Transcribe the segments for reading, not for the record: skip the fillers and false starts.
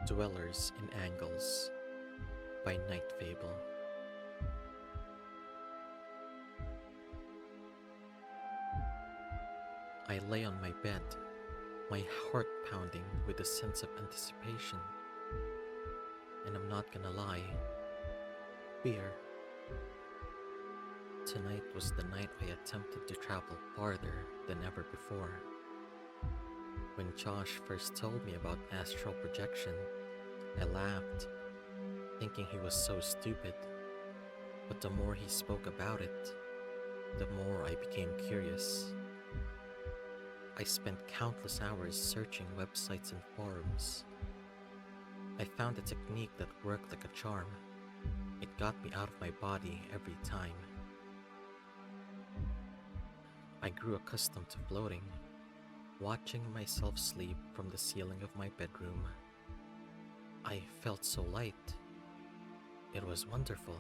Dwellers in Angles by Nightfable. I lay on my bed, my heart pounding with a sense of anticipation. And I'm not gonna lie, fear. Tonight was the night I attempted to travel farther than ever before. When Josh first told me about astral projection, I laughed, thinking he was so stupid. But the more he spoke about it, the more I became curious. I spent countless hours searching websites and forums. I found a technique that worked like a charm. It got me out of my body every time. I grew accustomed to floating, watching myself sleep from the ceiling of my bedroom. I felt so light. It was wonderful.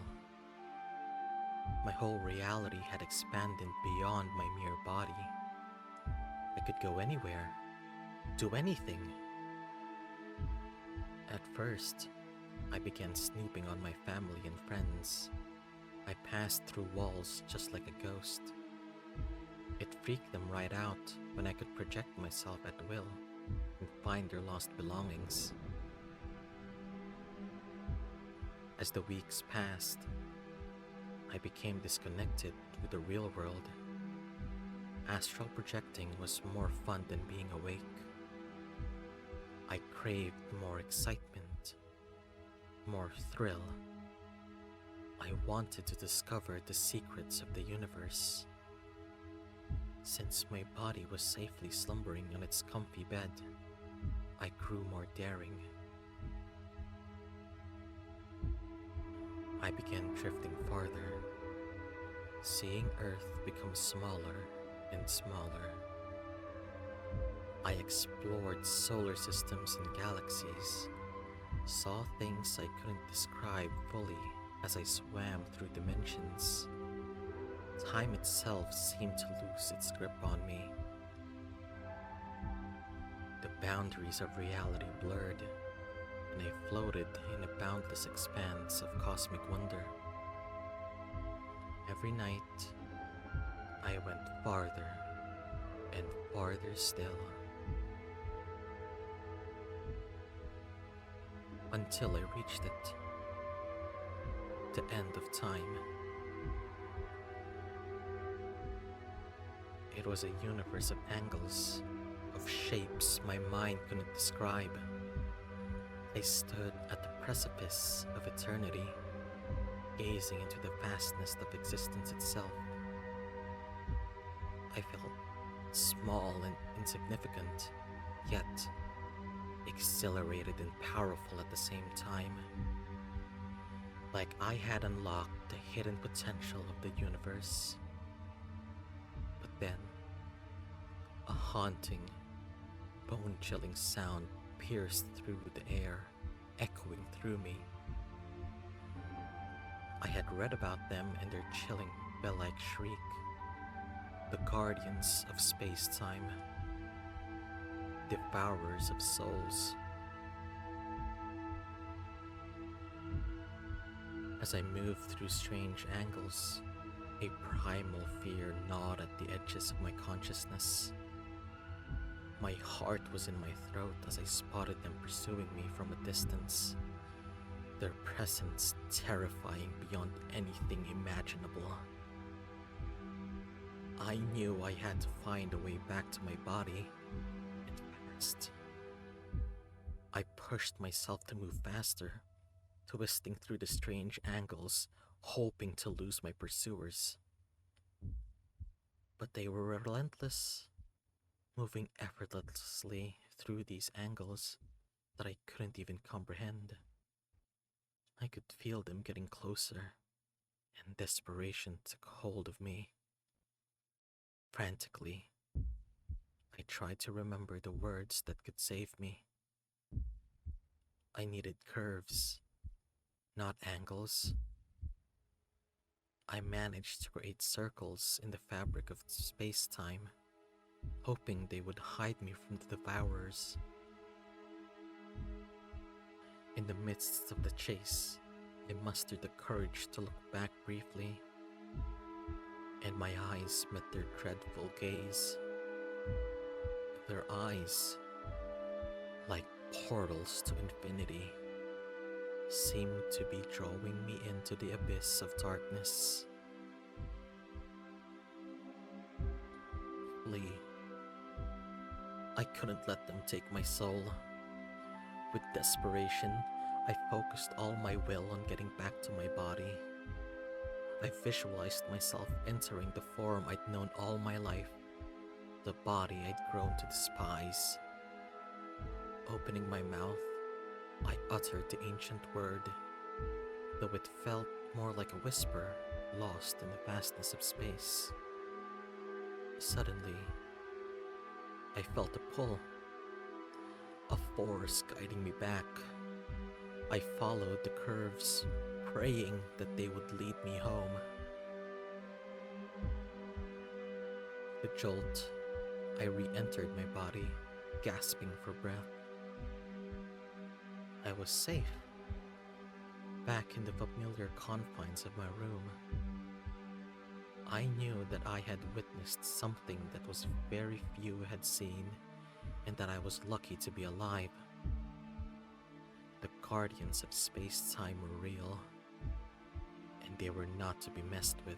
My whole reality had expanded beyond my mere body. I could go anywhere, do anything. At first, I began snooping on my family and friends. I passed through walls just like a ghost. It freaked them right out when I could project myself at will and find their lost belongings. As the weeks passed, I became disconnected with the real world. Astral projecting was more fun than being awake. I craved more excitement, more thrill. I wanted to discover the secrets of the universe. Since my body was safely slumbering on its comfy bed, I grew more daring. I began drifting farther, seeing Earth become smaller and smaller. I explored solar systems and galaxies, saw things I couldn't describe fully as I swam through dimensions. Time itself seemed to lose its grip on me. The boundaries of reality blurred, and I floated in a boundless expanse of cosmic wonder. Every night, I went farther and farther still, until I reached it, the end of time. It was a universe of angles, of shapes my mind couldn't describe. I stood at the precipice of eternity, gazing into the vastness of existence itself. I felt small and insignificant, yet exhilarated and powerful at the same time. Like I had unlocked the hidden potential of the universe. But then, a haunting, bone-chilling sound pierced through the air, echoing through me. I had read about them and their chilling bell-like shriek, the guardians of space-time, devourers of souls. As I moved through strange angles, a primal fear gnawed at the edges of my consciousness. My heart was in my throat as I spotted them pursuing me from a distance, their presence terrifying beyond anything imaginable. I knew I had to find a way back to my body, and fast. I pushed myself to move faster, twisting through the strange angles, hoping to lose my pursuers. But they were relentless, moving effortlessly through these angles that I couldn't even comprehend. I could feel them getting closer, and desperation took hold of me. Frantically, I tried to remember the words that could save me. I needed curves, not angles. I managed to create circles in the fabric of space-time, hoping they would hide me from the devourers. In the midst of the chase, I mustered the courage to look back briefly, and my eyes met their dreadful gaze. Their eyes, like portals to infinity, seemed to be drawing me into the abyss of darkness. Flee. I couldn't let them take my soul. With desperation, I focused all my will on getting back to my body. I visualized myself entering the form I'd known all my life, the body I'd grown to despise. Opening my mouth, I uttered the ancient word, though it felt more like a whisper lost in the vastness of space. Suddenly, I felt a pull, a force guiding me back. I followed the curves, praying that they would lead me home. The jolt, I re-entered my body, gasping for breath. I was safe, back in the familiar confines of my room. I knew that I had witnessed something that was very few had seen, and that I was lucky to be alive. The guardians of space-time were real, and they were not to be messed with.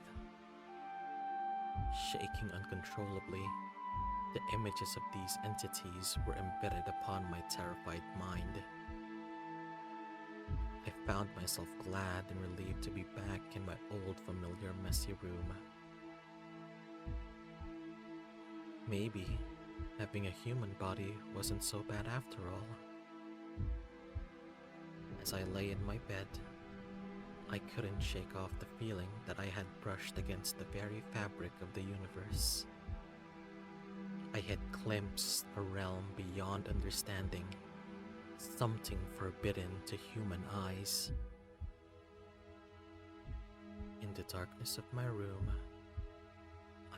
Shaking uncontrollably, the images of these entities were embedded upon my terrified mind. I found myself glad and relieved to be back in my old familiar messy room. Maybe having a human body wasn't so bad after all. As I lay in my bed, I couldn't shake off the feeling that I had brushed against the very fabric of the universe. I had glimpsed a realm beyond understanding, something forbidden to human eyes. In the darkness of my room,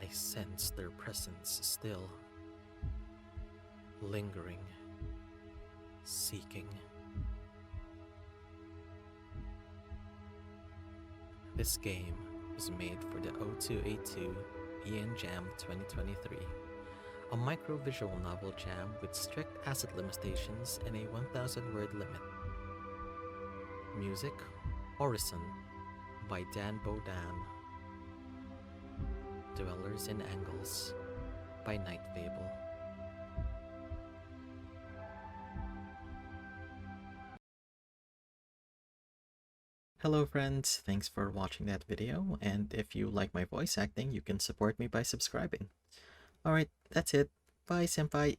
I sensed their presence still, lingering, seeking. This game was made for the O2A2 Ian Jam 2023, a micro-visual novel jam with strict asset limitations and a 1,000-word limit. Music, Horizon, by Dan Bodan. Dwellers in Angles, by Nightfable. Hello friends, thanks for watching that video, and if you like my voice acting, you can support me by subscribing. Alright, that's it. Bye senpai!